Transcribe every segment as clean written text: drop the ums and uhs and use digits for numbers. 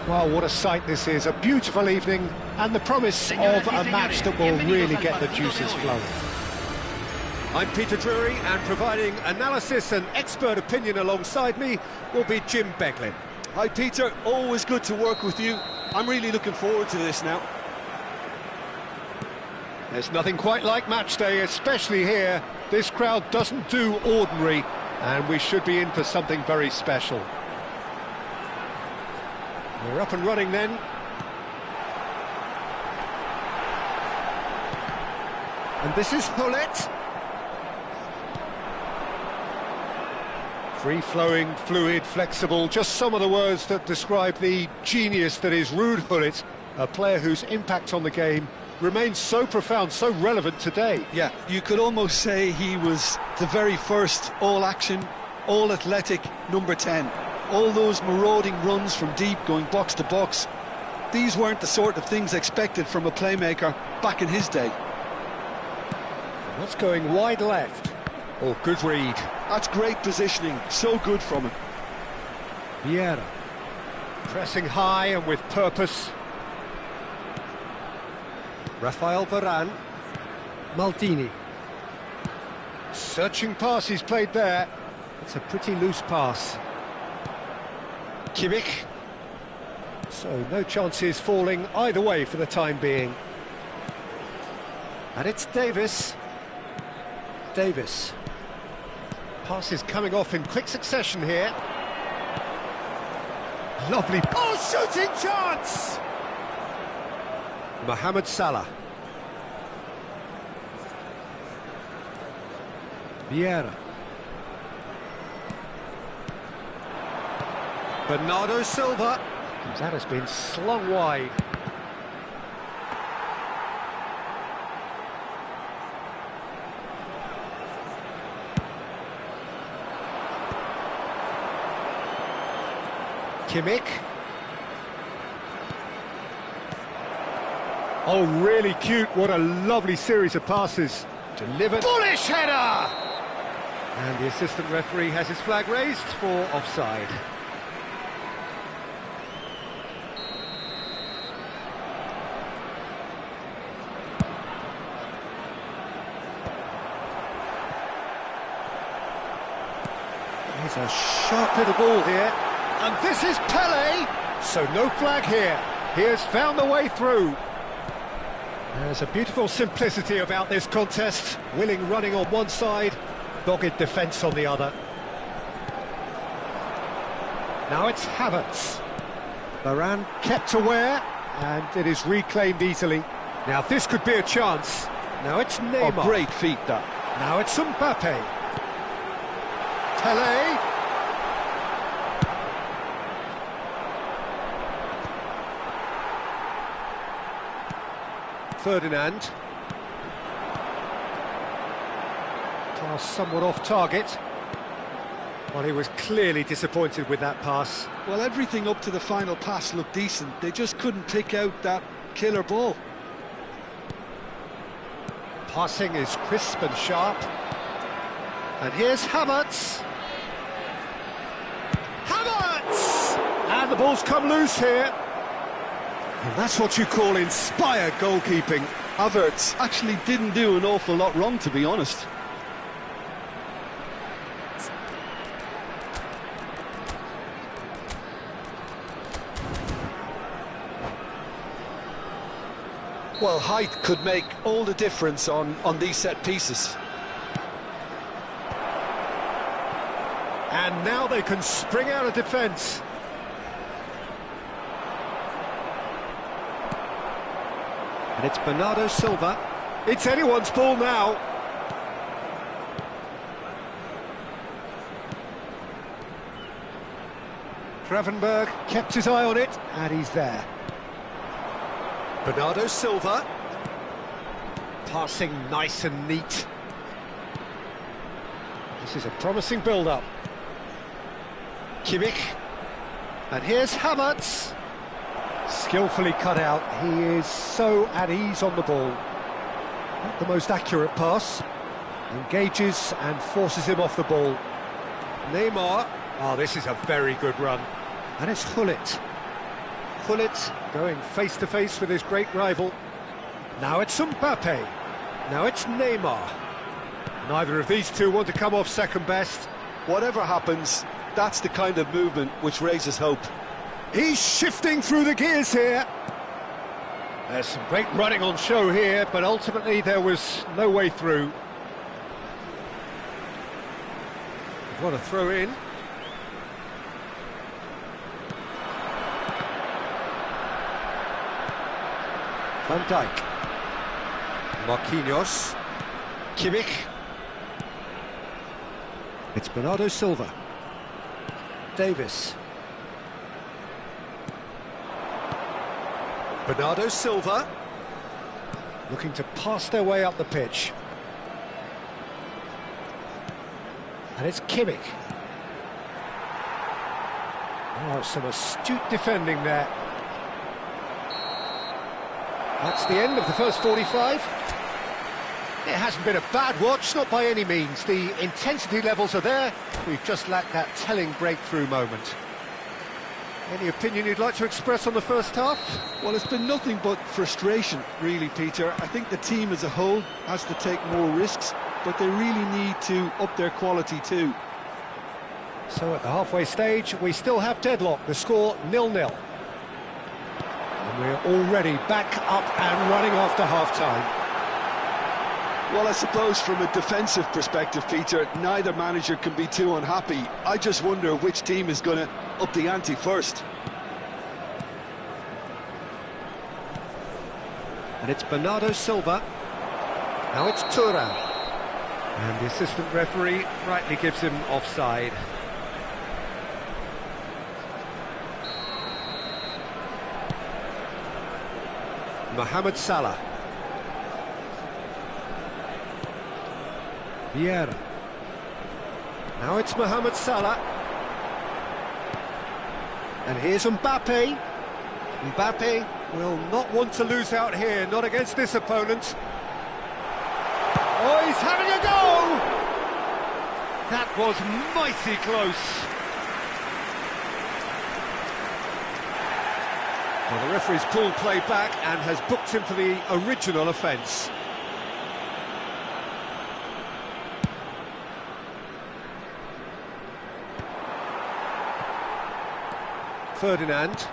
Well, what a sight this is, a beautiful evening and the promise of a match that will really get the juices flowing. I'm Peter Drury, and providing analysis and expert opinion alongside me will be Jim Beglin. Hi Peter, always good to work with you. I'm really looking forward to this now. There's nothing quite like match day, especially here. This crowd doesn't do ordinary, and we should be in for something very special. We're up and running then. And this is Gullit. Free-flowing, fluid, flexible, just some of the words that describe the genius that is Ruud Gullit, a player whose impact on the game remains so profound, so relevant today. Yeah, you could almost say he was the very first all-action, all-athletic number 10. All those marauding runs from deep, going box to box, these weren't the sort of things expected from a playmaker back in his day. That's going wide left. Oh, good read. That's great positioning, so good from him. Vieira. Pressing high and with purpose. Rafael Varane. Maldini. Searching pass he's played there. It's a pretty loose pass. Kimmich. So no chances falling either way for the time being. And it's Davis. Davis. Passes coming off in quick succession here. Lovely. Oh, shooting chance! Mohamed Salah. Vieira. Bernardo Silva. That has been slung wide. Kimmich. Oh, really cute. What a lovely series of passes. Delivered. Bullish header! And the assistant referee has his flag raised for offside. There's a sharp little ball here. And this is Pele, so no flag here. He has found the way through. There's a beautiful simplicity about this contest. Willing running on one side, dogged defence on the other. Now it's Havertz. Varane kept aware, and it is reclaimed easily. Now this could be a chance. Now it's Neymar. Oh, great feat that. Now it's Mbappe. Pele. Ferdinand. Pass somewhat off target. Well, he was clearly disappointed with that pass. Well, everything up to the final pass looked decent. They just couldn't pick out that killer ball. Passing is crisp and sharp. And here's Havertz. Havertz! And the ball's come loose here. And that's what you call inspired goalkeeping. Havertz actually didn't do an awful lot wrong, to be honest. Well, height could make all the difference on these set pieces. And now they can spring out of defence. And it's Bernardo Silva. It's anyone's ball now. Gravenberg kept his eye on it, and he's there. Bernardo Silva. Passing nice and neat. This is a promising build-up. Kimmich. And here's Havertz. Skillfully cut out. He is so at ease on the ball. Not the most accurate pass. Engages and forces him off the ball. Neymar. Oh, this is a very good run. And it's Gullit. Gullit going face to face with his great rival. Now it's Mbappe. Now it's Neymar. Neither of these two want to come off second best. Whatever happens, that's the kind of movement which raises hope. He's shifting through the gears here. There's some great running on show here, but ultimately there was no way through. What a throw in. Van Dijk. Marquinhos. Kimmich. It's Bernardo Silva. Davis. Bernardo Silva. Looking to pass their way up the pitch. And it's Kimmich. Oh, some astute defending there. That's the end of the first 45. It hasn't been a bad watch, not by any means. The intensity levels are there. We've just lacked that telling breakthrough moment. Any opinion you'd like to express on the first half? Well, it's been nothing but frustration, really, Peter. I think the team as a whole has to take more risks, but they really need to up their quality too. So at the halfway stage, we still have deadlock. The score 0-0. And we're already back up and running after half-time. Well, I suppose from a defensive perspective, Peter, neither manager can be too unhappy. I just wonder which team is going to up the ante first. And it's Bernardo Silva. Now it's Thuram. And the assistant referee rightly gives him offside. Mohamed Salah. Vieira. Now it's Mohamed Salah. And here's Mbappe. Mbappe will not want to lose out here, not against this opponent. Oh, he's having a go! That was mighty close. Well, the referee's pulled play back and has booked him for the original offence. Ferdinand.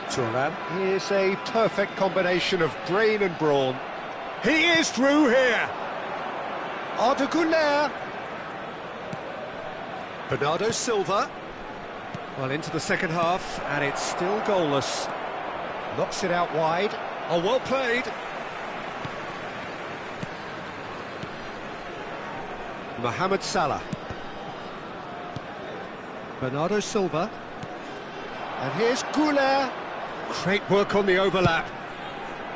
Thuram. Here's a perfect combination of brain and brawn. He is through here. Arda Güler. Bernardo Silva. Well, into the second half, and it's still goalless. Knocks it out wide. Oh, well played. Mohamed Salah. Bernardo Silva. And here's Güler. Great work on the overlap.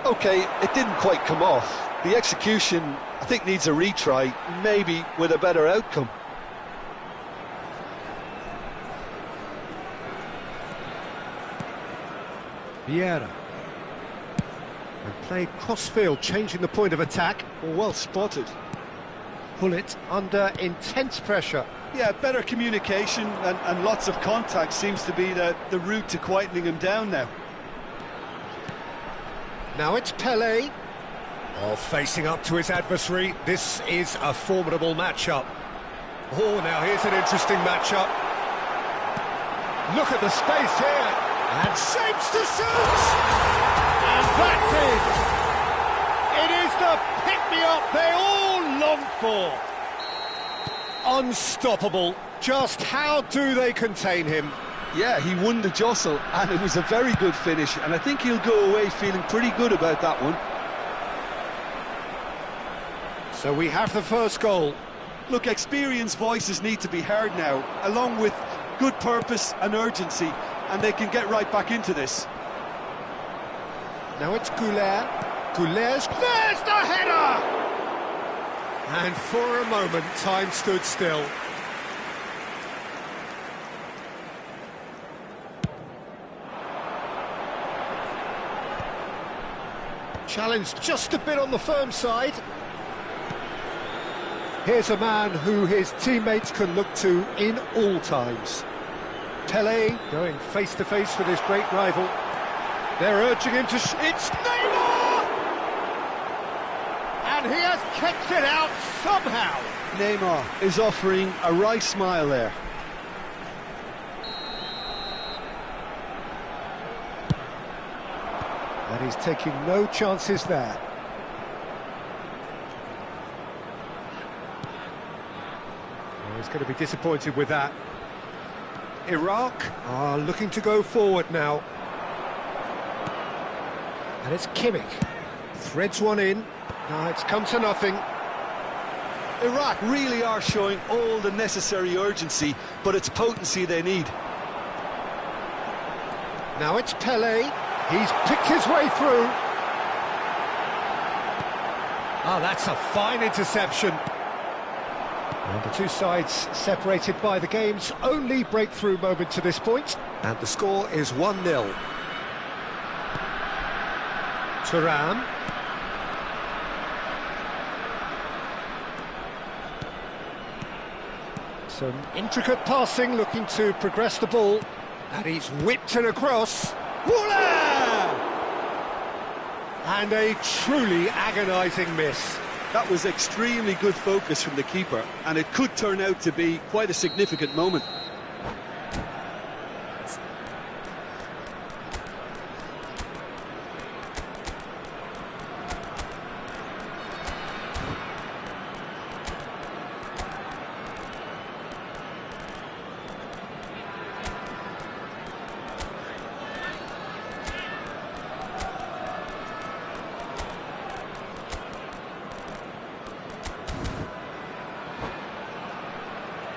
OK, it didn't quite come off. The execution, I think, needs a retry, maybe with a better outcome. Vieira. And played cross-field, changing the point of attack. Well spotted. Gullit under intense pressure. Yeah, better communication and lots of contact seems to be the route to quietening him down now. Now it's Pelé. Oh, facing up to his adversary. This is a formidable matchup. Oh, now here's an interesting matchup. Look at the space here. And shapes to shoot! And that's it! It is the pick-me-up they all longed for. Unstoppable. Just how do they contain him? Yeah, he won the jostle, and it was a very good finish, and I think he'll go away feeling pretty good about that one. So we have the first goal. Look, experienced voices need to be heard now, along with good purpose and urgency, and they can get right back into this. Now it's Güler. There's the header! And for a moment, time stood still. Challenge just a bit on the firm side. Here's a man who his teammates can look to in all times. Pele going face to face with his great rival. They're urging him to it's Neymar! And he has kept it out somehow. Neymar is offering a wry smile there. And he's taking no chances there. Well, he's going to be disappointed with that. Iraq are looking to go forward now. And it's Kimmich. Threads one in. Now it's come to nothing. Iraq really are showing all the necessary urgency, but it's potency they need. Now it's Pele. He's picked his way through. Oh, that's a fine interception. And the two sides separated by the game's only breakthrough moment to this point. And the score is 1-0. Thuram. Some intricate passing, looking to progress the ball. And he's whipped it across. Voila! And a truly agonising miss. That was extremely good focus from the keeper, and it could turn out to be quite a significant moment.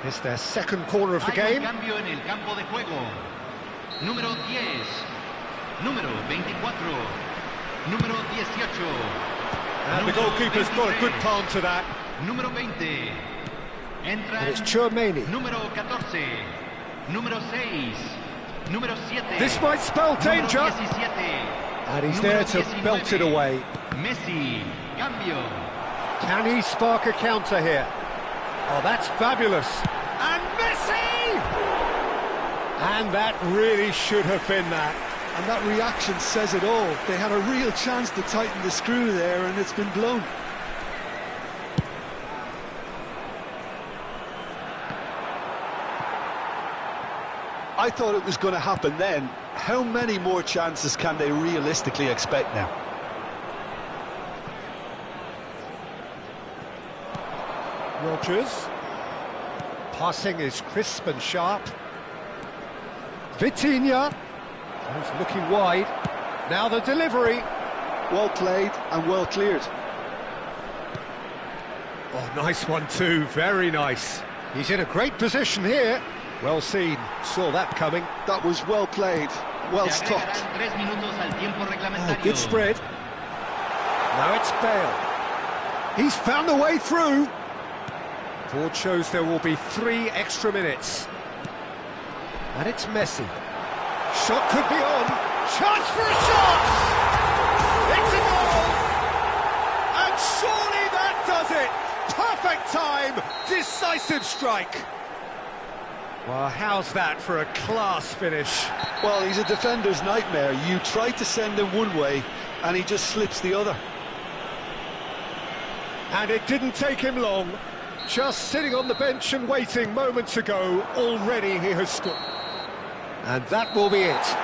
It's their second corner of the game. Cambio en el campo de juego. Número 10, número 24, número 18. And the goalkeeper's got a good palm to that. Número 20. Entra And it's Tchouaméni. número 14, número 6, número 7. This might spell danger. Número 17. And he's there to belt it away. Messi, cambio. Can he spark a counter here? Oh, that's fabulous. And Messi! And that really should have been that. And that reaction says it all. They had a real chance to tighten the screw there, and it's been blown. I thought it was going to happen then. How many more chances can they realistically expect now? Rodgers. Passing is crisp and sharp. Vitinha. He's looking wide. Now the delivery. Well played and well cleared. Oh, nice one too. Very nice. He's in a great position here. Well seen. Saw that coming. That was well played. Well stopped. Oh, good spread. Now it's Bale. He's found the way through. Board shows there will be 3 extra minutes. And it's Messi. Shot could be on. Chance for a shot! It's a goal! And surely that does it! Perfect time! Decisive strike! Well, how's that for a class finish? Well, he's a defender's nightmare. You try to send him one way, and he just slips the other. And it didn't take him long. Just sitting on the bench and waiting moments ago, already he has scored. And that will be it.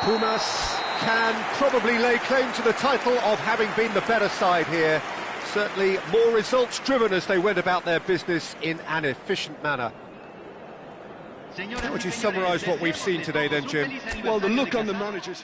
Pumas can probably lay claim to the title of having been the better side here. Certainly more results-driven as they went about their business in an efficient manner. How would you summarise what we've seen today then, Jim? Well, the look on the manager's...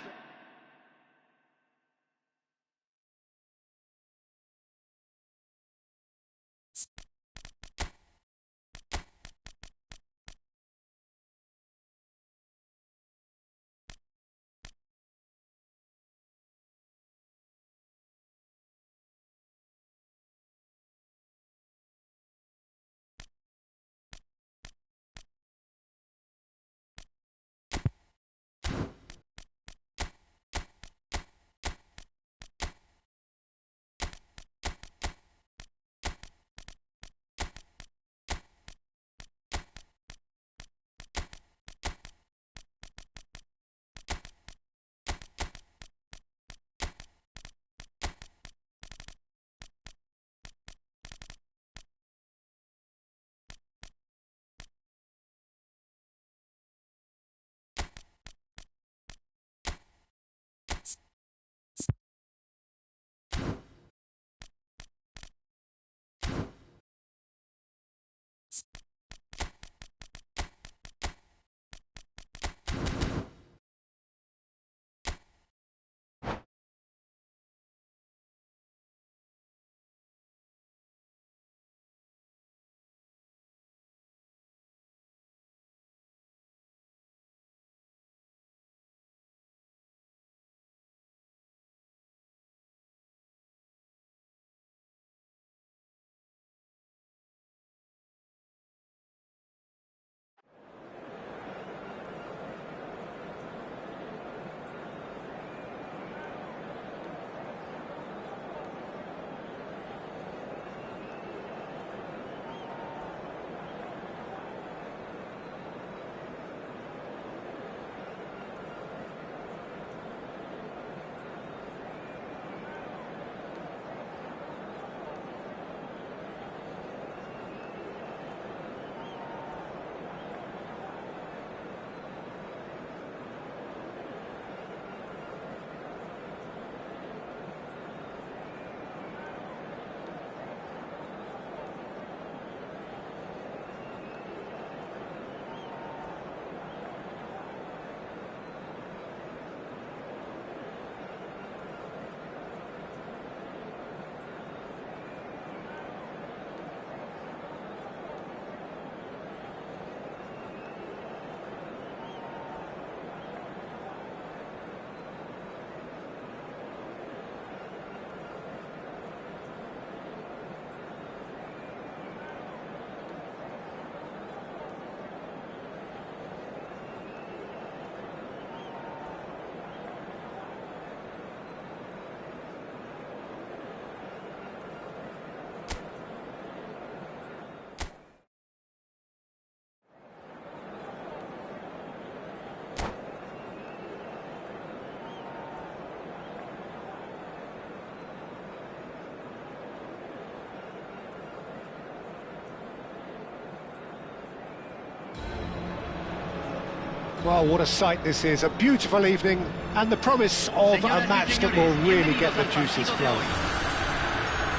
Well, what a sight this is, a beautiful evening, and the promise of a match that will really get the juices flowing.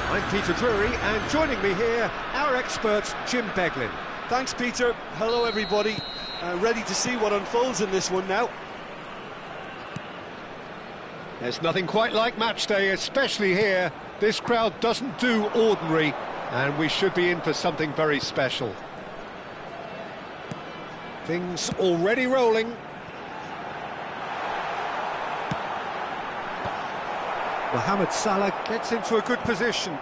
I'm Peter Drury, and joining me here, our expert, Jim Beglin. Thanks, Peter. Hello, everybody. Ready to see what unfolds in this one now. There's nothing quite like match day, especially here. This crowd doesn't do ordinary, and we should be in for something very special. Things already rolling. Mohamed Salah gets into a good position.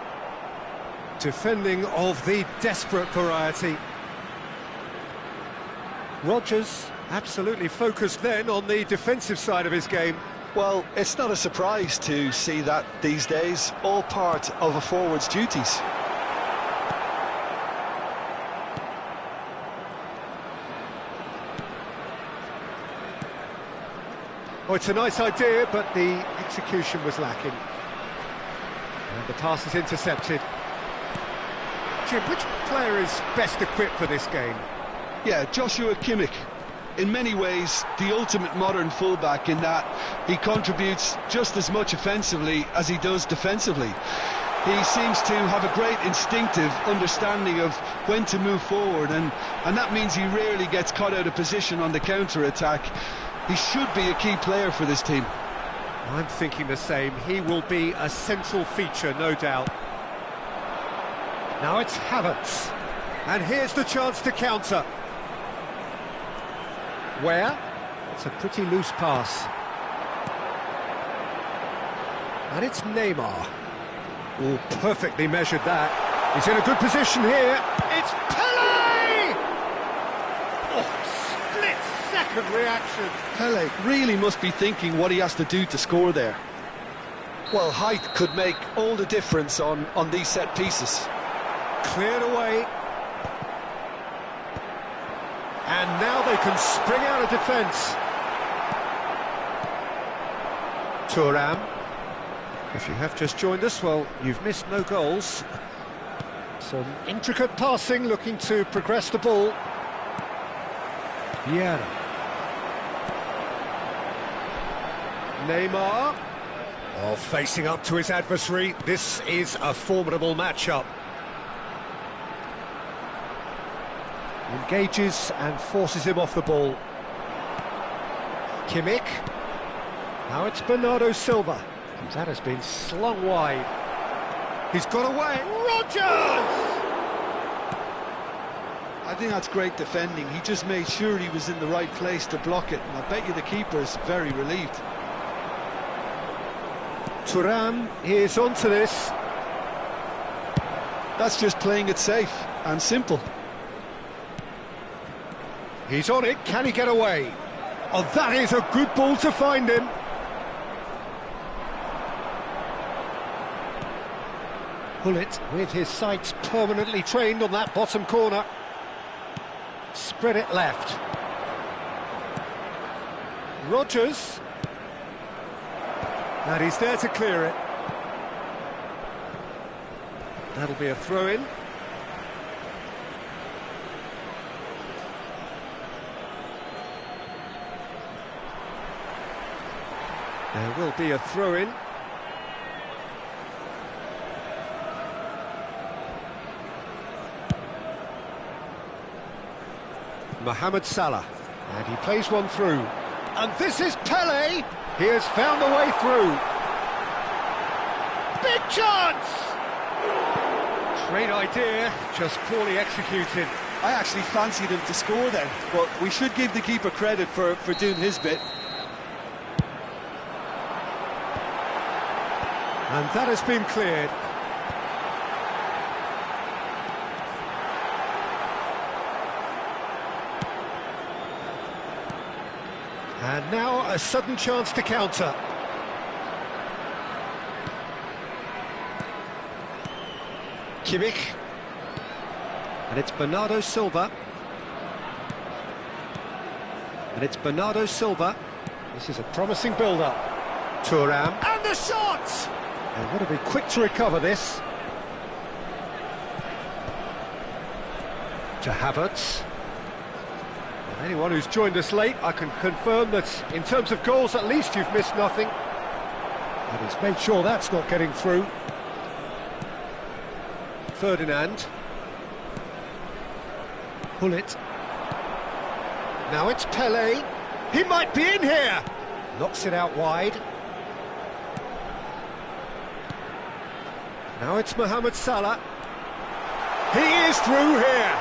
Defending of the desperate variety. Rodgers absolutely focused then on the defensive side of his game. Well, it's not a surprise to see that these days, all part of a forward's duties. Oh, it's a nice idea, but the execution was lacking. And the pass is intercepted. Jim, which player is best equipped for this game? Yeah, Joshua Kimmich. In many ways, the ultimate modern fullback in that he contributes just as much offensively as he does defensively. He seems to have a great instinctive understanding of when to move forward, and that means he rarely gets caught out of position on the counter-attack. He should be a key player for this team. I'm thinking the same. He will be a central feature, no doubt. Now it's Havertz. And here's the chance to counter. Where? It's a pretty loose pass. And it's Neymar. Oh, perfectly measured that. He's in a good position here. It's Pele! Oh, split-second reaction. Pele really must be thinking what he has to do to score there. Well, height could make all the difference on these set pieces. Cleared away. And now they can spring out of defence. Thuram. If you have just joined us, well, you've missed no goals. Some intricate passing, looking to progress the ball. Vieira. Neymar. Oh, facing up to his adversary. This is a formidable matchup. Engages and forces him off the ball. Kimmich. Now it's Bernardo Silva. That has been slung wide. He's got away. Rodgers! I think that's great defending. He just made sure he was in the right place to block it, and I bet you the keeper is very relieved. Thuram is onto this. That's just playing it safe and simple. He's on it, can he get away? Oh, that is a good ball to find him. Hullet with his sights permanently trained on that bottom corner. Spread it left. Rodgers. And he's there to clear it. That'll be a throw-in. There will be a throw-in. Mohamed Salah, and he plays one through. And this is Pele! He has found the way through. Big chance! Great idea, just poorly executed. I actually fancied him to score then, but we should give the keeper credit for doing his bit. And that has been cleared. And now a sudden chance to counter. Kimmich. And it's Bernardo Silva. And it's Bernardo Silva. This is a promising build-up. Thuram. And the shot! They've got to be quick to recover this. To Havertz. Anyone who's joined us late, I can confirm that in terms of goals, at least you've missed nothing. And he's made sure that's not getting through. Ferdinand. Gullit. Now it's Pele. He might be in here. Knocks it out wide. Now it's Mohamed Salah. He is through here.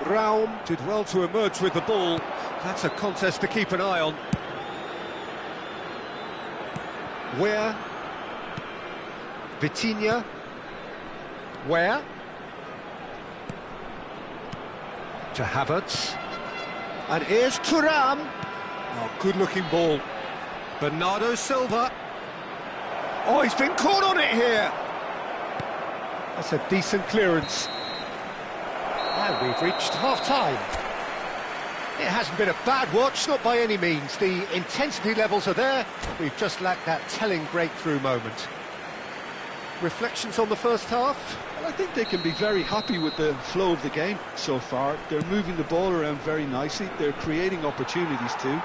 Raum did well to emerge with the ball. That's a contest to keep an eye on. Where? Vitinha. Where? To Havertz. And here's Thuram. Oh, good-looking ball. Bernardo Silva. Oh, he's been caught on it here. That's a decent clearance. And we've reached half-time. It hasn't been a bad watch, not by any means. The intensity levels are there. We've just lacked that telling breakthrough moment. Reflections on the first half? Well, I think they can be very happy with the flow of the game so far. They're moving the ball around very nicely. They're creating opportunities too.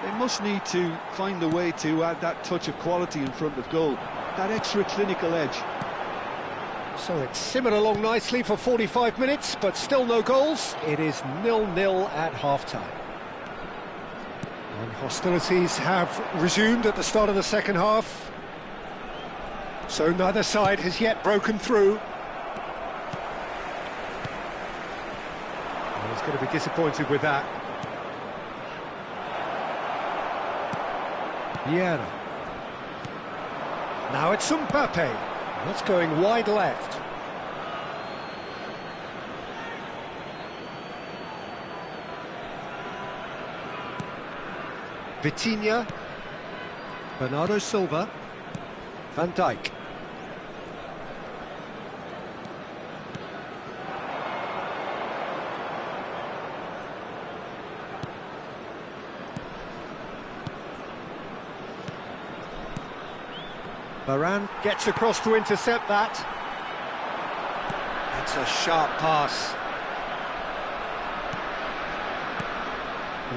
They must need to find a way to add that touch of quality in front of goal, that extra clinical edge. So it's simmered along nicely for 45 minutes, but still no goals. It is 0-0 at half-time. And hostilities have resumed at the start of the second half. So neither side has yet broken through. Well, he's going to be disappointed with that. Vieira. Now it's Mbappe. That's going wide left. Vitinha. Bernardo Silva. Van Dijk. Varane gets across to intercept that. That's a sharp pass.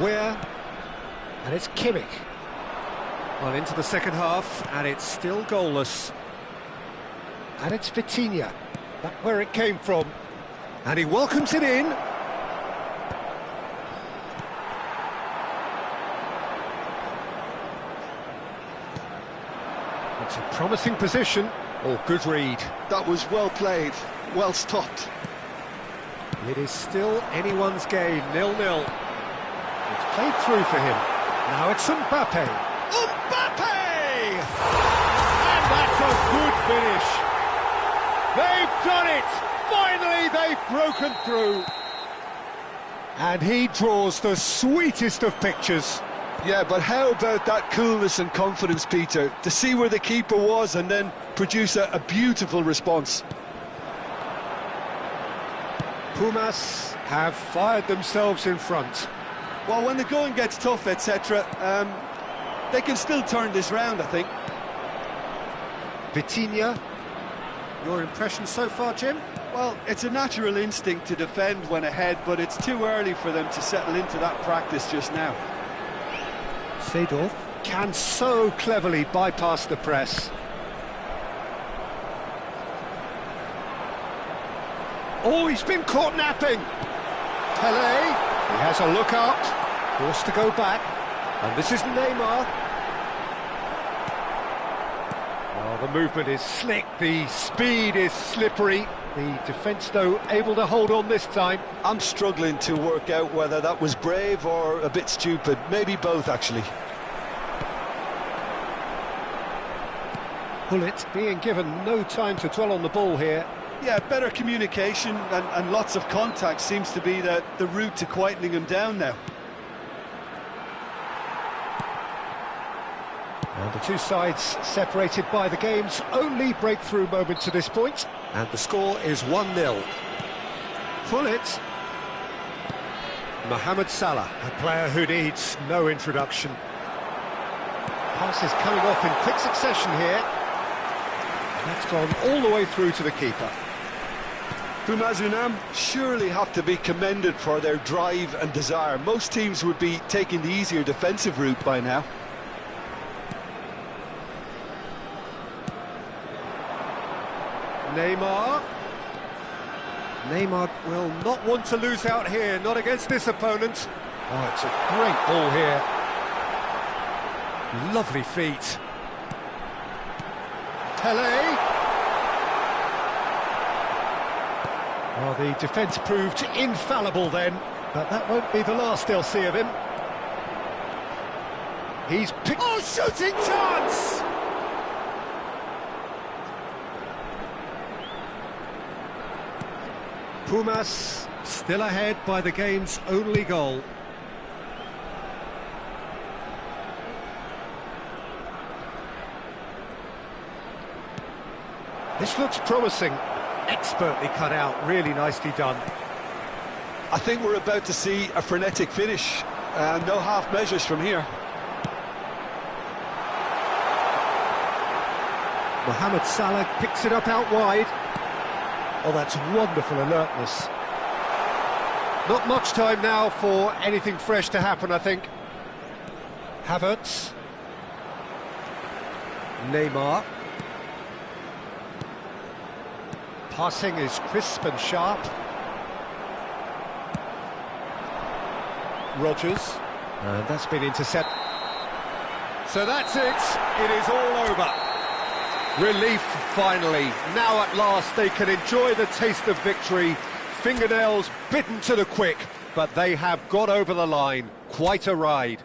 Where? And it's Kimmich. Well, into the second half, and it's still goalless. And it's Vitinha. That's where it came from. And he welcomes it in. It's a promising position. Oh, good read. That was well played, well stopped. It is still anyone's game, 0-0. It's played through for him. Now it's Mbappe. Mbappe! And that's a good finish. They've done it! Finally, they've broken through. And he draws the sweetest of pictures. Yeah, but how about that coolness and confidence, Peter, to see where the keeper was and then produce a beautiful response. Pumas have fired themselves in front. Well, when the going gets tough, etc., they can still turn this round, I think. Vitinha, your impression so far, Jim? Well, it's a natural instinct to defend when ahead, but it's too early for them to settle into that practice just now. Seedorf can so cleverly bypass the press. Oh, he's been caught napping. Pele, he has a look up, forced to go back, and this is Neymar. Well, the movement is slick, the speed is slippery. The defence, though, able to hold on this time. I'm struggling to work out whether that was brave or a bit stupid. Maybe both, actually. Gullit being given no time to dwell on the ball here. Yeah, better communication and lots of contact seems to be the route to quietening him down now. And the two sides separated by the game's only breakthrough moment to this point. And the score is 1-0. Gullit. Mohamed Salah, a player who needs no introduction. Passes coming off in quick succession here. That's gone all the way through to the keeper. Pumas Unam surely have to be commended for their drive and desire. Most teams would be taking the easier defensive route by now. Neymar. Neymar will not want to lose out here, not against this opponent. Oh, it's a great ball here. Lovely feet. Pele. Well, the defence proved infallible then, but that won't be the last they'll see of him. He's picked... Oh, shooting chance! Pumas still ahead by the game's only goal. This looks promising. Expertly cut out, really nicely done. I think we're about to see a frenetic finish. No half measures from here. Mohamed Salah picks it up out wide. Oh, that's wonderful alertness. Not much time now for anything fresh to happen, I think. Havertz. Neymar. Passing is crisp and sharp. Rodgers. And that's been intercepted. So that's it. It is all over. Relief, finally. Now at last they can enjoy the taste of victory. Fingernails bitten to the quick, but they have got over the line. Quite a ride.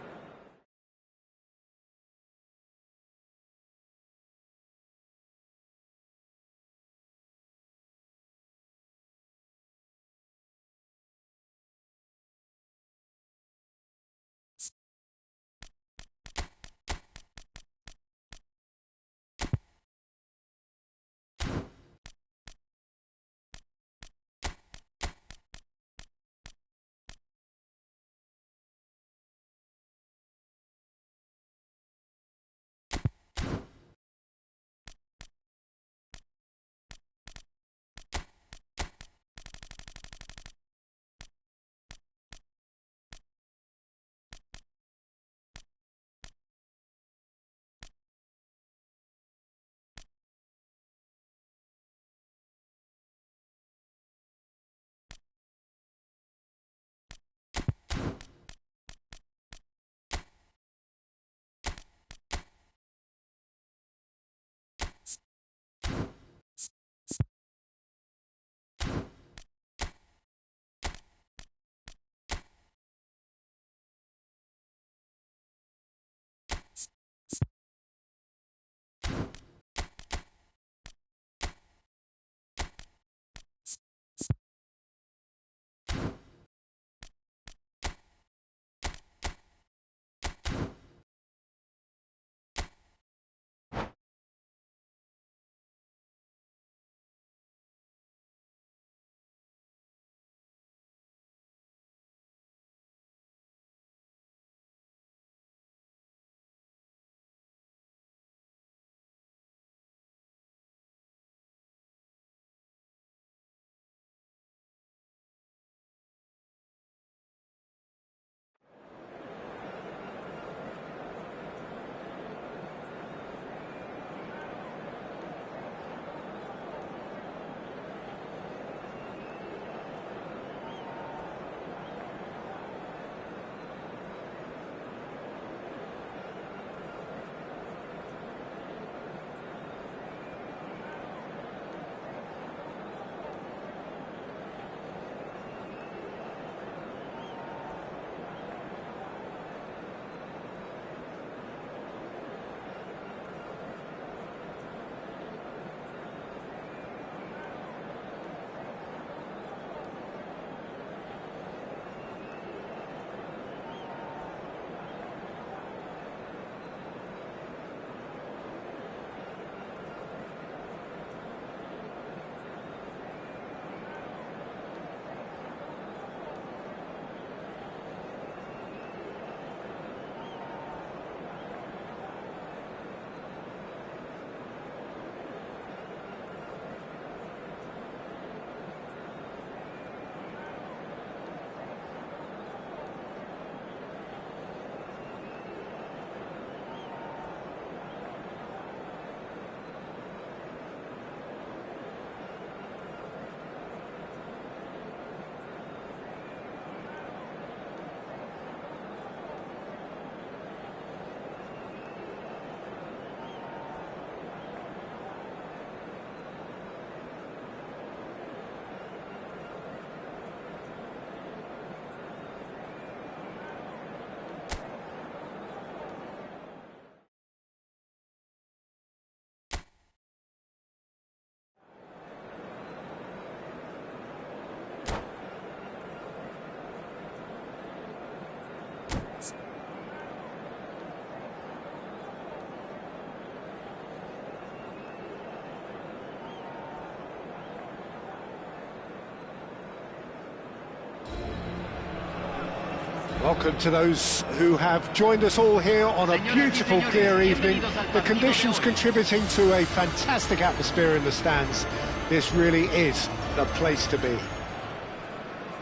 Welcome to those who have joined us all here on a beautiful, clear evening. The conditions contributing to a fantastic atmosphere in the stands. This really is the place to be.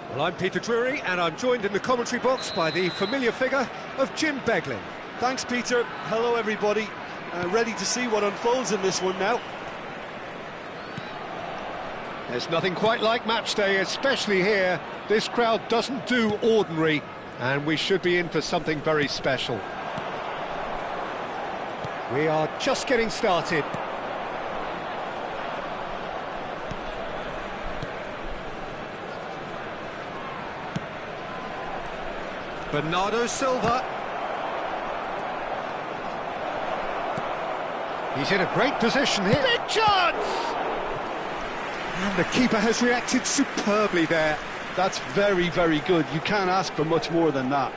Well, I'm Peter Drury, and I'm joined in the commentary box by the familiar figure of Jim Beglin. Thanks, Peter. Hello, everybody. Ready to see what unfolds in this one now. There's nothing quite like match day, especially here. This crowd doesn't do ordinary, and we should be in for something very special. We are just getting started. Bernardo Silva. He's in a great position here. Big chance! And the keeper has reacted superbly there. That's very, very good. You can't ask for much more than that.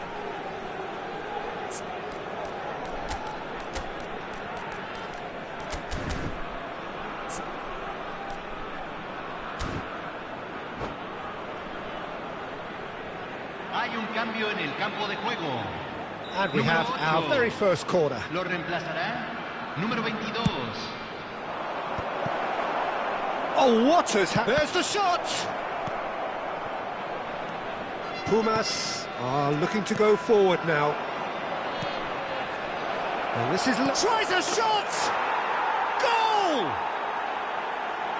Hay un cambio en el campo de juego. And we have our very first corner. Lo reemplazará número 22. Oh, what has happened? There's the shot! Pumas are looking to go forward now. And this is... Tries a shot! Goal!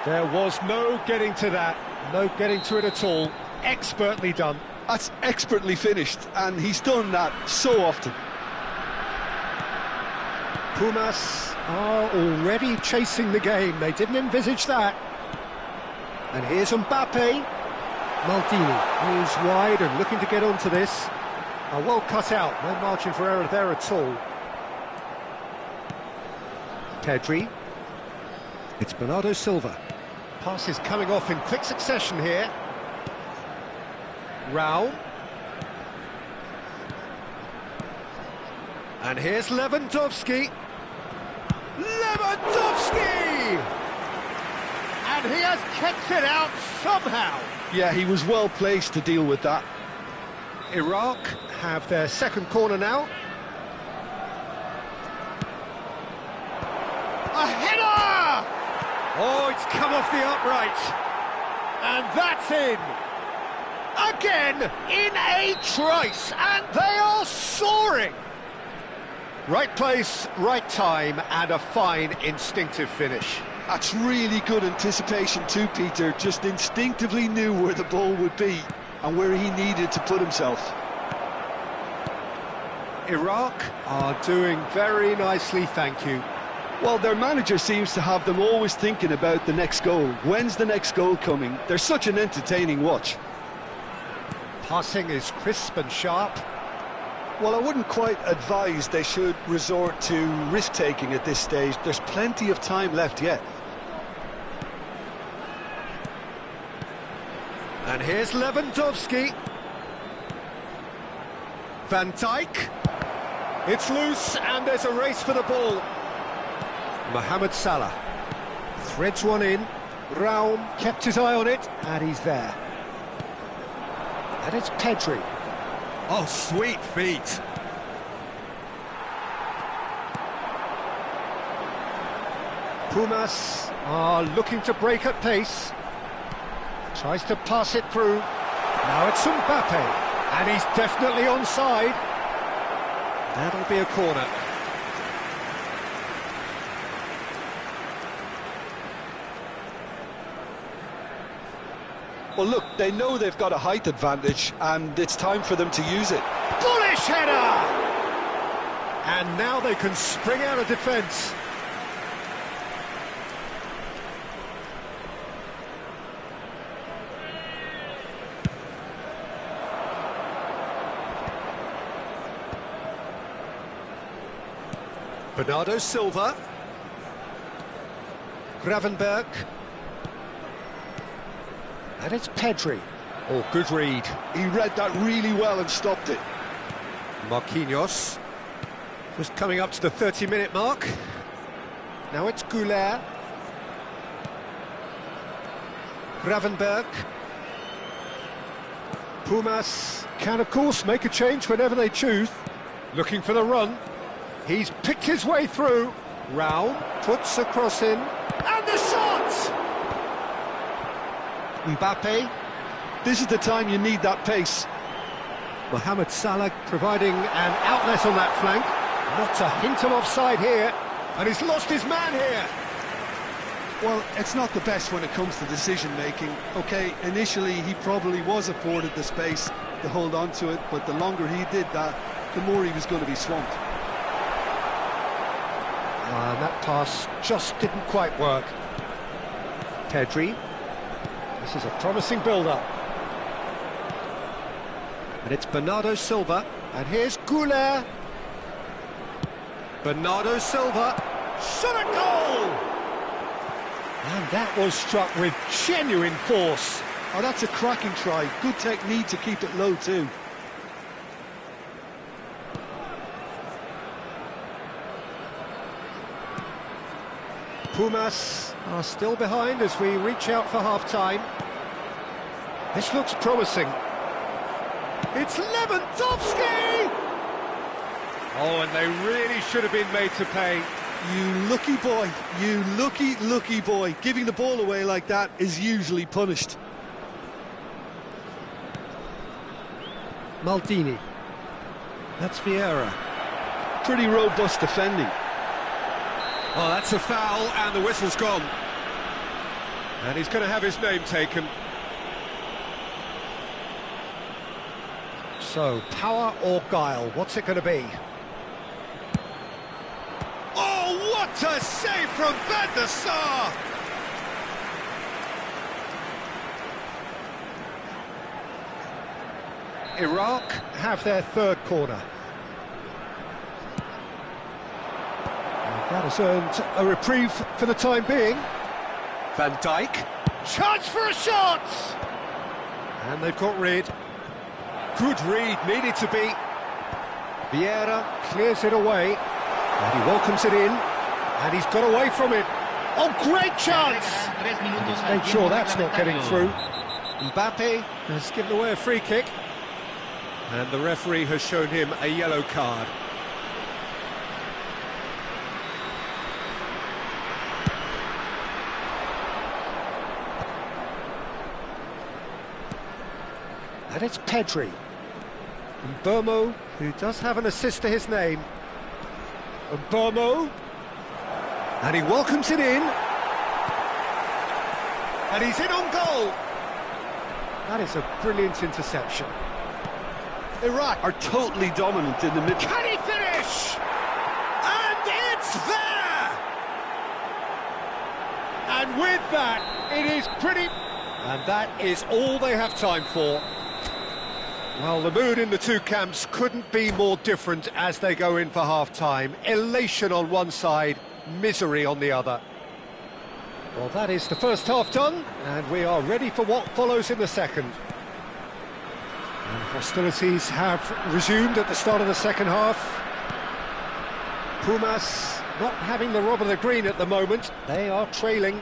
There was no getting to that. No getting to it at all. Expertly done. That's expertly finished, and he's done that so often. Pumas are already chasing the game. They didn't envisage that. And here's Mbappe. Maldini is wide and looking to get onto this. Well cut out, no margin for error there at all. Pedri. It's Bernardo Silva. Pass is coming off in quick succession here. Raul. And here's Lewandowski. Lewandowski! And he has kept it out somehow. Yeah, he was well placed to deal with that. Iraq have their second corner now. A header! Oh, it's come off the upright. And that's in. Again, in a trice, and they are soaring. Right place, right time, and a fine instinctive finish. That's really good anticipation too, Peter. Just instinctively knew where the ball would be and where he needed to put himself. Iraq are doing very nicely, thank you. Well, their manager seems to have them always thinking about the next goal. When's the next goal coming? They're such an entertaining watch. Passing is crisp and sharp. Well, I wouldn't quite advise they should resort to risk-taking at this stage. There's plenty of time left yet. And here's Lewandowski. Van Dijk. It's loose, and there's a race for the ball. Mohamed Salah threads one in. Raul kept his eye on it, and he's there. And it's Pedri. Oh, sweet feet. Pumas are looking to break at pace. Tries to pass it through. Now it's Mbappe, and he's definitely onside. That'll be a corner. Well, look, they know they've got a height advantage, and it's time for them to use it. Bullish header! And now they can spring out of defence. Bernardo Silva. Gravenberch. And it's Pedri. Oh, good read. He read that really well and stopped it. Marquinhos. Just coming up to the 30-minute mark. Now it's Goulet. Gravenberch. Pumas can, of course, make a change whenever they choose. Looking for the run. He's picked his way through. Raul puts a cross in. And the shot! Mbappe. This is the time you need that pace. Mohamed Salah providing an outlet on that flank. Not a hint of offside here. And he's lost his man here. Well, it's not the best when it comes to decision-making. OK, initially he probably was afforded the space to hold on to it, but the longer he did that, the more he was going to be swamped. And that pass just didn't quite work. Pedri. This is a promising build-up. And it's Bernardo Silva. And here's Goulet. Bernardo Silva. Shot a goal! And that was struck with genuine force. Oh, that's a cracking try. Good technique to keep it low too. Pumas are still behind as we reach out for half-time. This looks promising. It's Lewandowski! Oh, and they really should have been made to pay. You lucky boy, you lucky boy. Giving the ball away like that is usually punished. Maldini. That's Vieira. Pretty robust defending. Oh, that's a foul, and the whistle's gone. And he's going to have his name taken. So, power or guile, what's it going to be? Oh, what a save from Van der Sar! Iraq have their third corner. That has earned a reprieve for the time being. Van Dijk. Chance for a shot! And they've got rid. Good read, needed to be. Vieira clears it away. And he welcomes it in. And he's got away from it. Oh, great chance! And he's made sure that's not getting through. Mbappe has given away a free kick. And the referee has shown him a yellow card. And it's Pedri. And Mbeumo, who does have an assist to his name. Mbeumo. And he welcomes it in. And he's in on goal. That is a brilliant interception. Iraq are totally dominant in the middle. Can he finish? And it's there! And with that, it is pretty... And that is all they have time for. Well, the mood in the two camps couldn't be more different as they go in for half-time. Elation on one side, misery on the other. Well, that is the first half done, and we are ready for what follows in the second. And hostilities have resumed at the start of the second half. Pumas not having the rob of the green at the moment. They are trailing.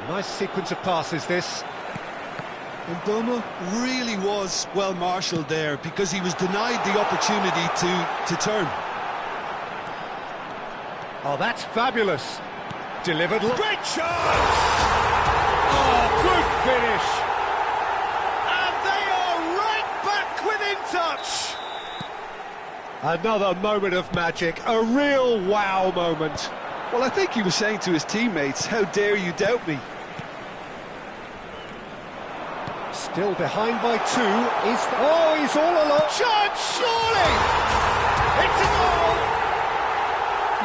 Nice sequence of passes, this. Mbeumo really was well marshalled there because he was denied the opportunity to turn. Oh, that's fabulous. Delivered. Great chance! Oh, good finish. And they are right back within touch. Another moment of magic, a real wow moment. Well, I think he was saying to his teammates, how dare you doubt me? Still behind by two. Oh, he's all alone. Chance, surely! It's a goal!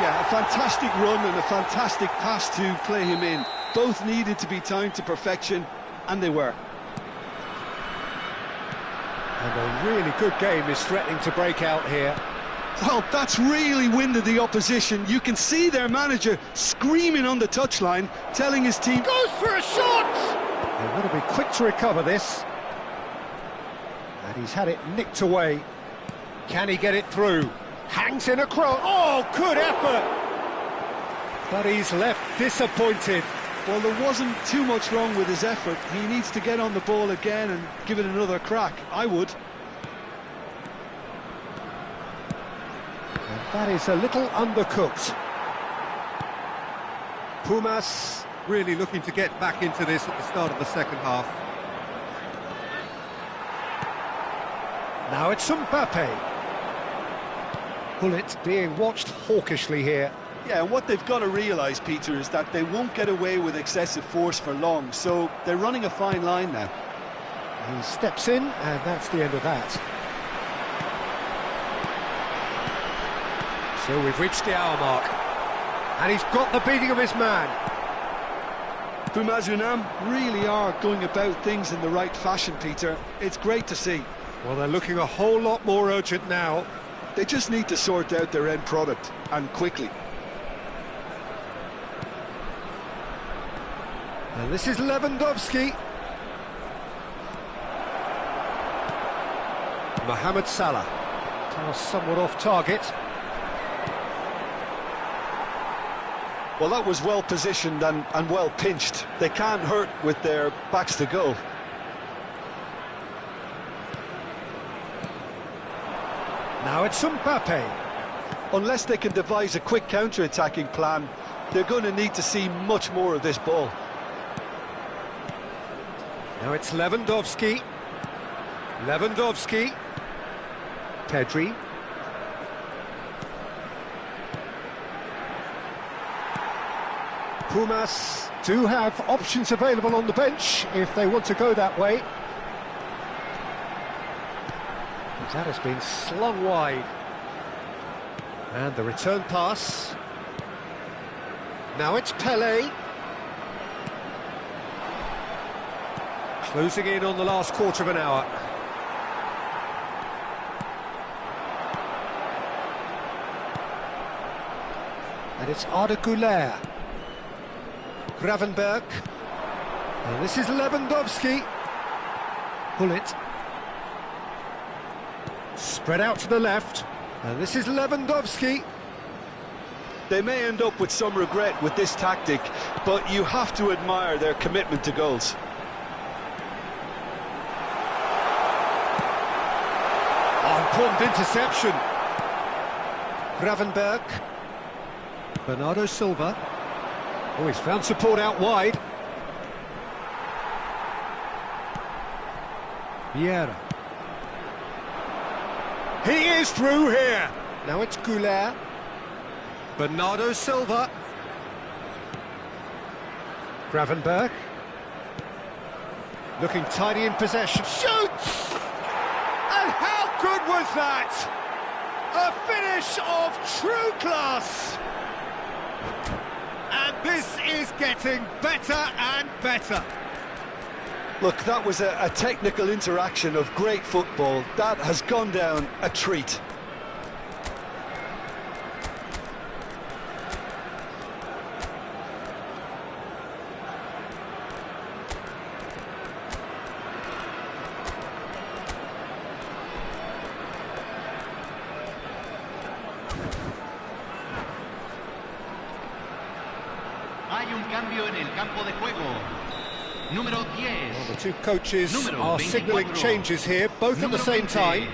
Yeah, a fantastic run and a fantastic pass to play him in. Both needed to be timed to perfection, and they were. And a really good game is threatening to break out here. Well, that's really winded the opposition. You can see their manager screaming on the touchline, telling his team... Goes for a shot! They want to be quick to recover this. And he's had it nicked away. Can he get it through? Hangs in a cross. Oh, good effort! But he's left disappointed. Well, there wasn't too much wrong with his effort. He needs to get on the ball again and give it another crack. I would. And that is a little undercooked. Pumas Really looking to get back into this at the start of the second half. Now it's Mbappe. Bullet being watched hawkishly here. Yeah, and what they've got to realise, Peter, is that they won't get away with excessive force for long, so they're running a fine line now. He steps in, and that's the end of that. So we've reached the hour mark, and he's got the beating of his man. Pumas Unam really are going about things in the right fashion, Peter. It's great to see. Well, they're looking a whole lot more urgent now. They just need to sort out their end product, and quickly. And this is Lewandowski. Mohamed Salah. Pass somewhat off target. Well, that was well positioned and well pinched. They can't hurt with their backs to goal. Now it's Mbappe. Unless they can devise a quick counter-attacking plan, they're going to need to see much more of this ball. Now it's Lewandowski. Lewandowski. Pedri. Pumas do have options available on the bench if they want to go that way. That has been slung wide. And the return pass. Now it's Pelé. Closing in on the last quarter of an hour. And it's Arda Güler. Gravenberg. And this is Lewandowski. Bullet. Spread out to the left. And this is Lewandowski. They may end up with some regret with this tactic, but you have to admire their commitment to goals. Important interception. Gravenberg. Bernardo Silva. Oh, he's found support out wide. Vieira. He is through here. Now it's Güler. Bernardo Silva. Gravenberg. Looking tidy in possession. Shoots! And how good was that? A finish of true class. And this is getting better and better. Look, that was a technical interaction of great football. That has gone down a treat. Hay un cambio en el campo de juego. Número 10. Well, the two coaches Número are 24. signalling changes here, both at the Número same 20. time.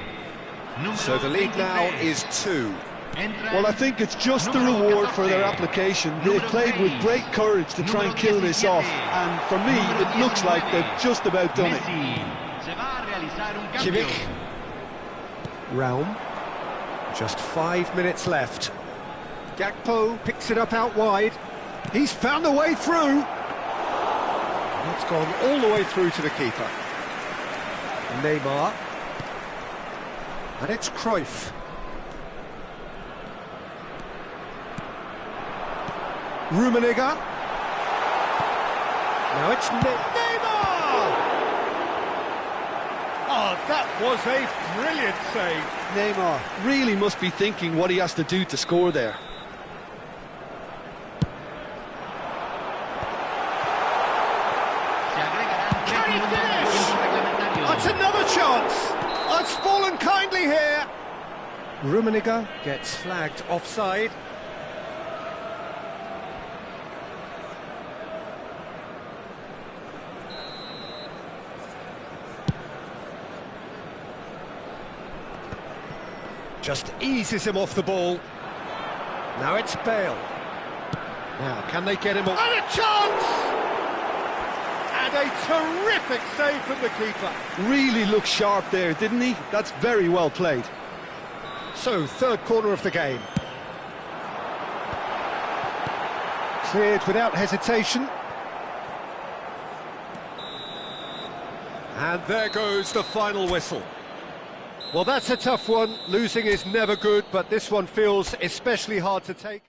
Número So the lead now 23. is 2. Entra Well, I think it's just the número reward for their 14. application. They've played with great courage to try and kill this off, and for me, it looks like they've just about done it. Messi. Se va a realizar un cambio. Kimmich. Raum. Just 5 minutes left. Gakpo picks it up out wide. He's found a way through. It's gone all the way through to the keeper. Neymar. And it's Cruyff. Rummenigge. Now it's Neymar! Oh, that was a brilliant save. Neymar really must be thinking what he has to do to score there. Se agregarán 3 Can he minutos de finish? tiempo reglamentario. That's another chance. It's fallen kindly here. Rummenigge gets flagged offside. Just eases him off the ball. Now it's Bale. Now, can they get him off? And a chance! And a terrific save from the keeper. Really looked sharp there, didn't he? That's very well played. So, third corner of the game. Cleared without hesitation. And there goes the final whistle. Well, that's a tough one. Losing is never good, but this one feels especially hard to take.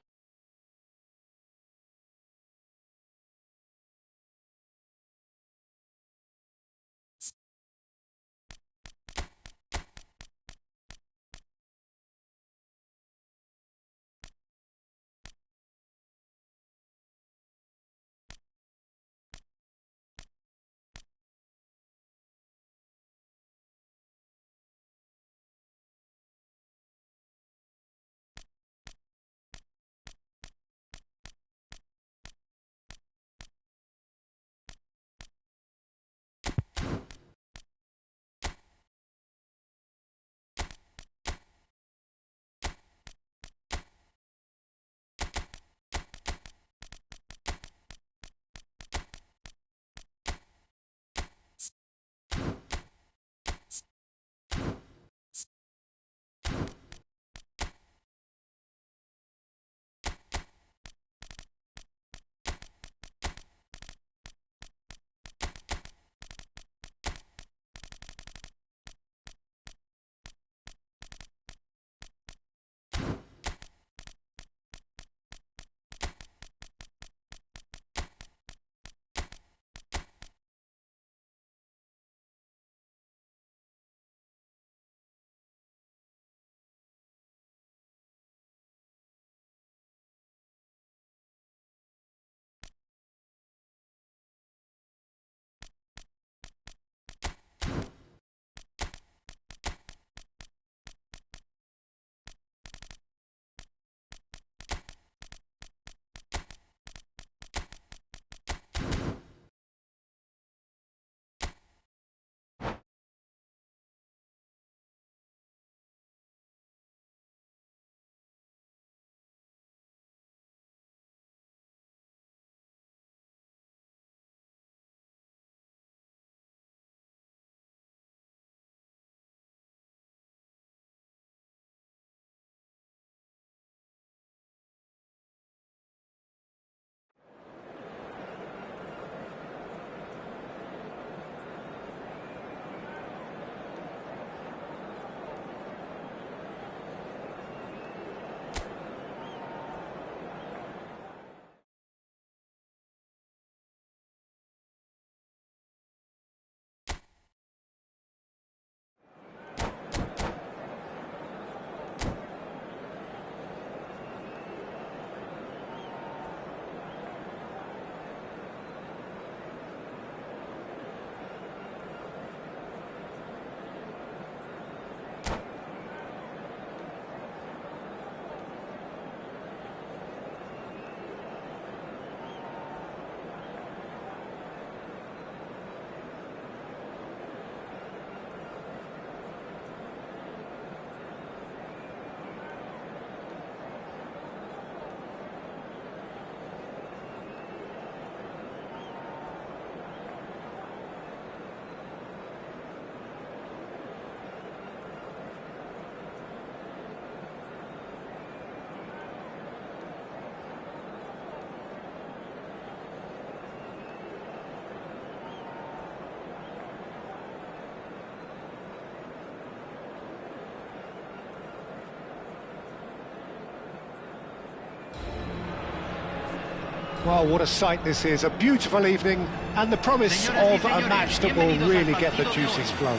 Well, what a sight this is. A beautiful evening and the promise of a match that will really get the juices flowing.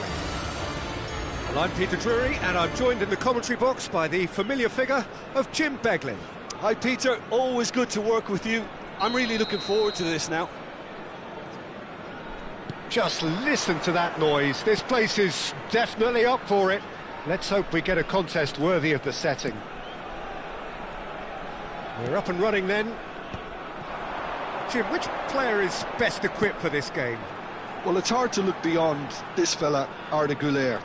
Well, I'm Peter Drury and I'm joined in the commentary box by the familiar figure of Jim Beglin. Hi Peter, always good to work with you. I'm really looking forward to this now. Just listen to that noise. This place is definitely up for it. Let's hope we get a contest worthy of the setting. We're up and running then. Jim, which player is best equipped for this game? Well, it's hard to look beyond this fella, Arda Güler.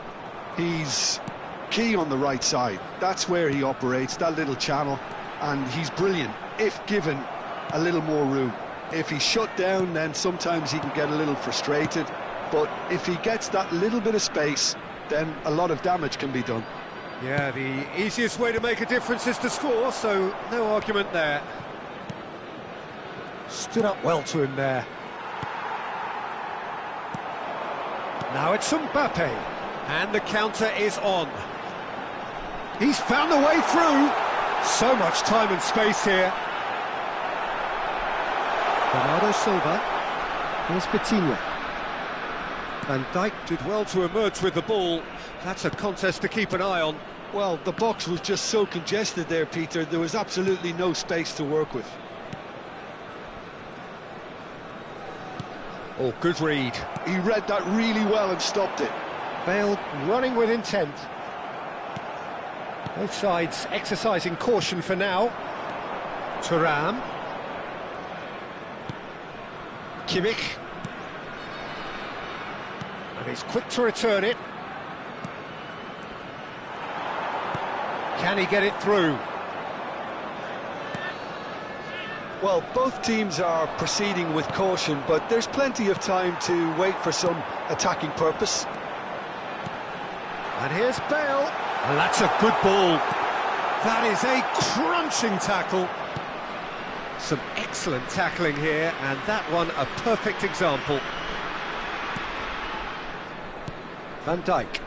He's key on the right side. That's where he operates, that little channel, and he's brilliant if given a little more room. If he's shut down, then sometimes he can get a little frustrated, but if he gets that little bit of space, then a lot of damage can be done. Yeah, the easiest way to make a difference is to score, so no argument there. Stood up well to him there. Now it's Mbappe, and the counter is on. He's found a way through. So much time and space here. Bernardo Silva. Here's Vitinha. Van Dijk did well to emerge with the ball. That's a contest to keep an eye on. Well, the box was just so congested there, Peter. There was absolutely no space to work with. Oh, good read. He read that really well and stopped it. Bale running with intent. Both sides exercising caution for now. Thuram. Kimmich. And he's quick to return it. Can he get it through? Well, both teams are proceeding with caution, but there's plenty of time to wait for some attacking purpose. And here's Bale. And that's a good ball. That is a crunching tackle. Some excellent tackling here, and that one a perfect example. Van Dijk.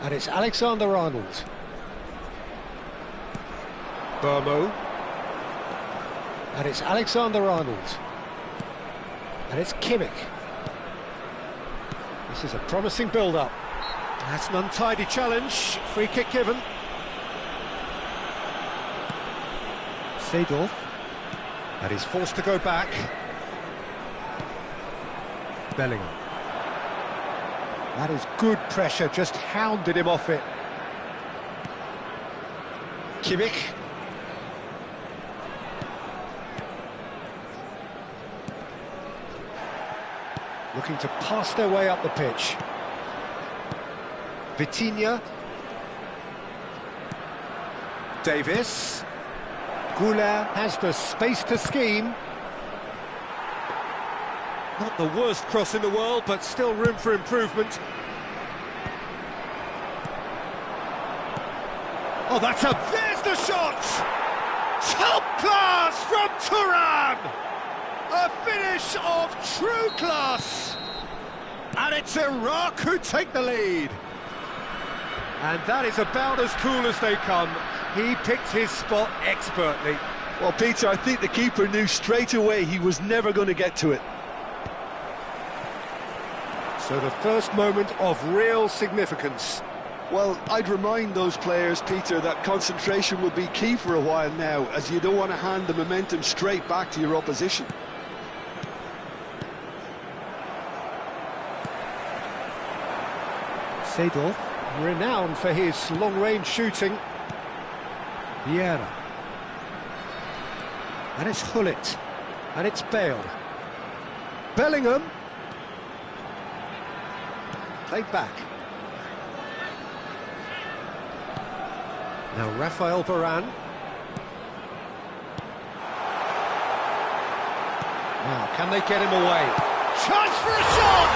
And it's Alexander-Arnold. Burmo. And it's Alexander-Arnold. And it's Kimmich. This is a promising build-up. That's an untidy challenge. Free kick given. Seedorf. And he's forced to go back. Bellingham. That is good pressure, just hounded him off it. Kimmich. Looking to pass their way up the pitch. Vitinha. Davis. Goulart has the space to scheme. Not the worst cross in the world, but still room for improvement. Oh, there's the shot! Top class from Thuram! A finish of true class! And it's Iraq who take the lead. And that is about as cool as they come. He picked his spot expertly. Well, Peter, I think the keeper knew straight away he was never going to get to it. So the first moment of real significance. Well, I'd remind those players, Peter, that concentration will be key for a while now, as you don't want to hand the momentum straight back to your opposition. Seedorf, renowned for his long-range shooting. Vieira. And it's Gullit. And it's Bale. Bellingham. Played back. Now Raphael Varane. Now, can they get him away? Chance for a shot!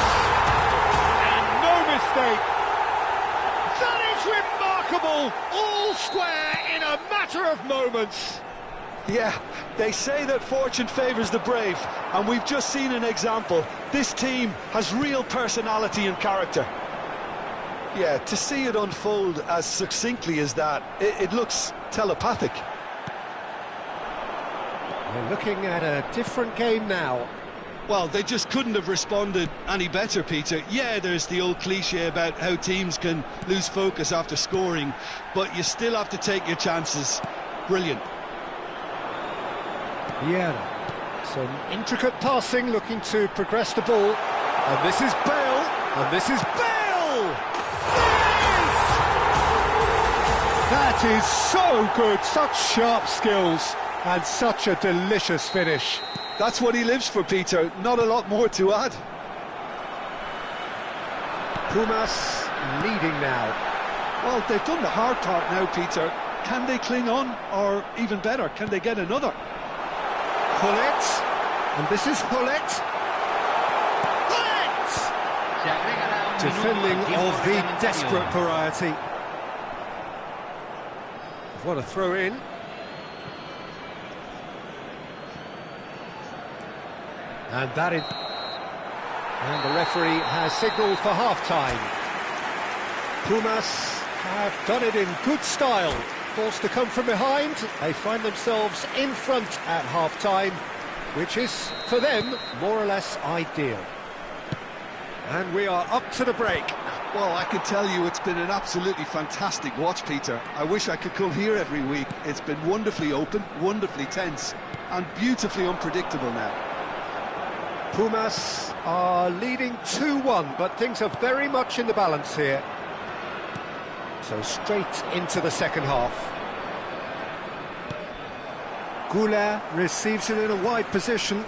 And no mistake. That is remarkable. All square in a matter of moments. Yeah, they say that fortune favours the brave, and we've just seen an example. This team has real personality and character. Yeah, to see it unfold as succinctly as that, it looks telepathic. We're looking at a different game now. Well, they just couldn't have responded any better, Peter. Yeah, there's the old cliche about how teams can lose focus after scoring, but you still have to take your chances. Brilliant. Vieira. Some intricate passing, looking to progress the ball. And this is Bale. And this is Bale! Yes! That is so good. Such sharp skills. And such a delicious finish. That's what he lives for, Peter. Not a lot more to add. Pumas leading now. Well, they've done the hard part now, Peter. Can they cling on, or even better, can they get another? Hullet, and this is Hullet. Hullet! Se agregará un Defending minuto al of tiempo the desperate reglamentario. variety. What a throw in. And that is... And the referee has signalled for half-time. Pumas have done it in good style. Forced to come from behind, they find themselves in front at half-time, which is, for them, more or less ideal. And we are up to the break. Well, I can tell you it's been an absolutely fantastic watch, Peter. I wish I could come here every week. It's been wonderfully open, wonderfully tense, and beautifully unpredictable now. Pumas are leading 2-1, but things are very much in the balance here. So straight into the second half. Goulart receives it in a wide position.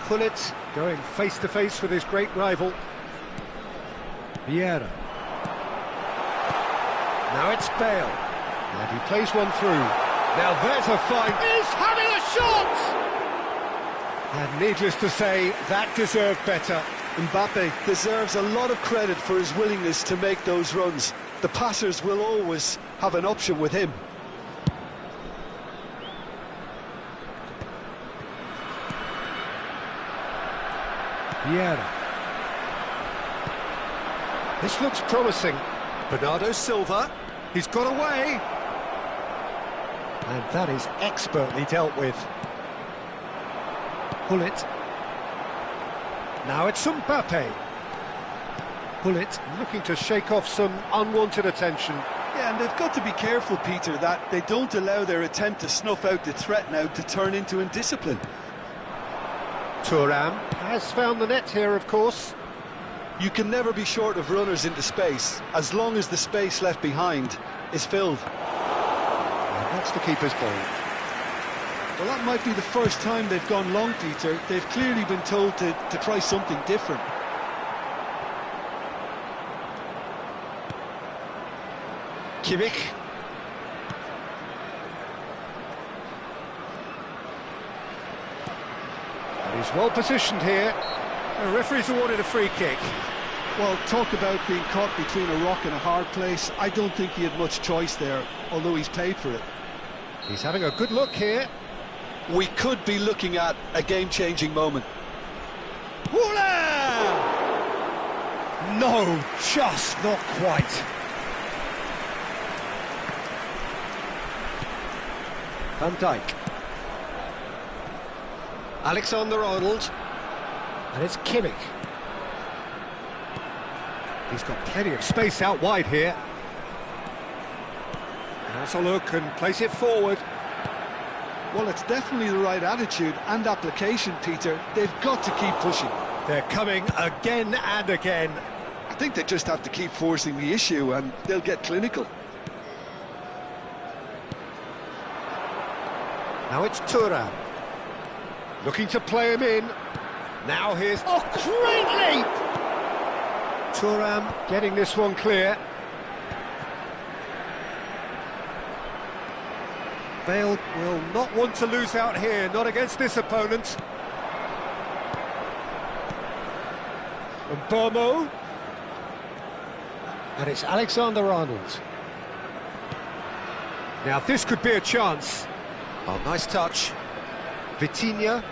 Hullet going face-to-face with his great rival. Vieira. Now it's Bale. And he plays one through. Now there's a find. He's having a shot! And needless to say, that deserved better. Mbappe deserves a lot of credit for his willingness to make those runs. The passers will always have an option with him. Vieira. This looks promising. Bernardo Silva. He's got away. And that is expertly dealt with. Hullet. Now it's Mbappe. Hullet looking to shake off some unwanted attention. Yeah, and they've got to be careful, Peter, that they don't allow their attempt to snuff out the threat now to turn into indiscipline. Thuram has found the net here, of course. You can never be short of runners into space, as long as the space left behind is filled. And that's the keeper's ball. Well, that might be the first time they've gone long, Peter. They've clearly been told to try something different. Kimmich. And he's well positioned here. The referee's awarded a free kick. Well, talk about being caught between a rock and a hard place. I don't think he had much choice there, although he's paid for it. He's having a good look here. We could be looking at a game-changing moment. Voila! No, just not quite. Van Dijk. Alexander-Arnold. And it's Kimmich. He's got plenty of space out wide here. Has a look and place it forward. Well, it's definitely the right attitude and application, Peter. They've got to keep pushing. They're coming again and again. I think they just have to keep forcing the issue and they'll get clinical. Now it's Thuram. Looking to play him in. Now here's... Oh, great leap! Thuram getting this one clear. Bale will not want to lose out here, not against this opponent. Mbeumo. And it's Alexander-Arnold. Now this could be a chance. Oh, nice touch. Vitinha.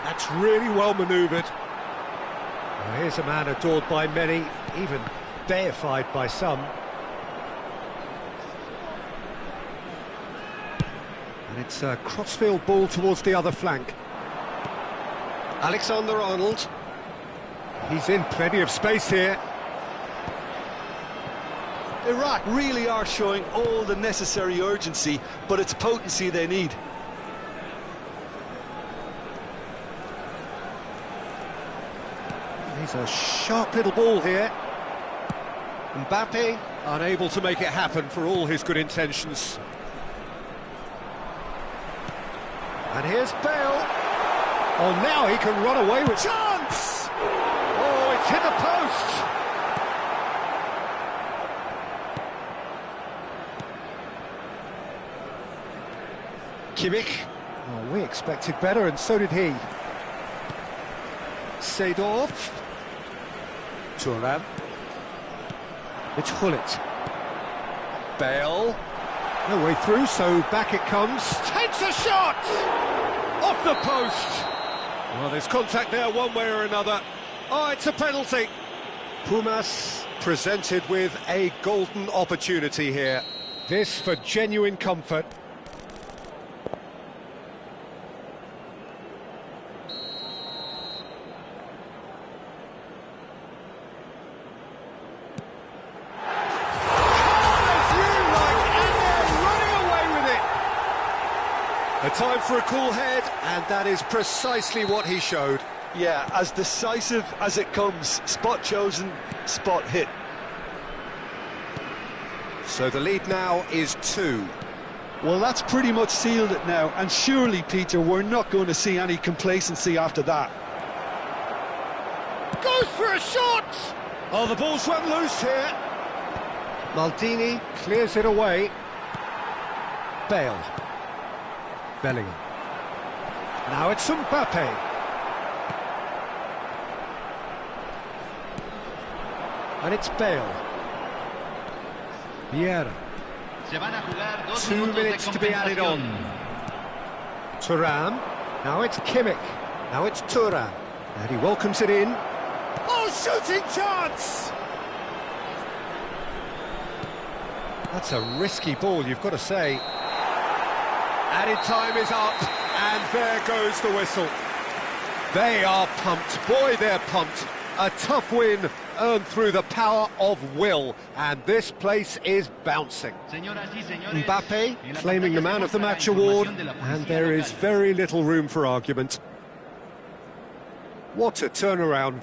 That's really well manoeuvred. Well, here's a man adored by many, even deified by some. And it's a crossfield ball towards the other flank. Alexander-Arnold. He's in plenty of space here. Iraq really are showing all the necessary urgency, but it's potency they need. He's a sharp little ball here. Mbappe unable to make it happen for all his good intentions. And here's Bale. Oh, now he can run away with chance! It's hit the post! Kimmich. Oh, we expected better, and so did he. Seedorf. Thuram. It's Gullit. Bale. No way through, so back it comes. Takes a shot! Off the post! Well, there's contact there one way or another. Oh, it's a penalty. Pumas presented with a golden opportunity here. This for genuine comfort. A time for a cool head, and that is precisely what he showed. Yeah, as decisive as it comes. Spot chosen, spot hit. So the lead now is 2. Well, that's pretty much sealed it now, and surely, Peter, we're not going to see any complacency after that. Goes for a shot! Oh, the ball's run loose here. Maldini clears it away. Bale. Bellingham. Now it's Mbappe. And it's Bale. Vieira. 2 minutes to be added on. Thuram. Now it's Kimmich. Now it's Thuram. And he welcomes it in. Oh, shooting chance! That's a risky ball, you've got to say. Added time is up, and there goes the whistle. They are pumped. Boy, they're pumped. A tough win earned through the power of will, and this place is bouncing. Mbappe claiming the Man of the Match award, and there is very little room for argument. What a turnaround.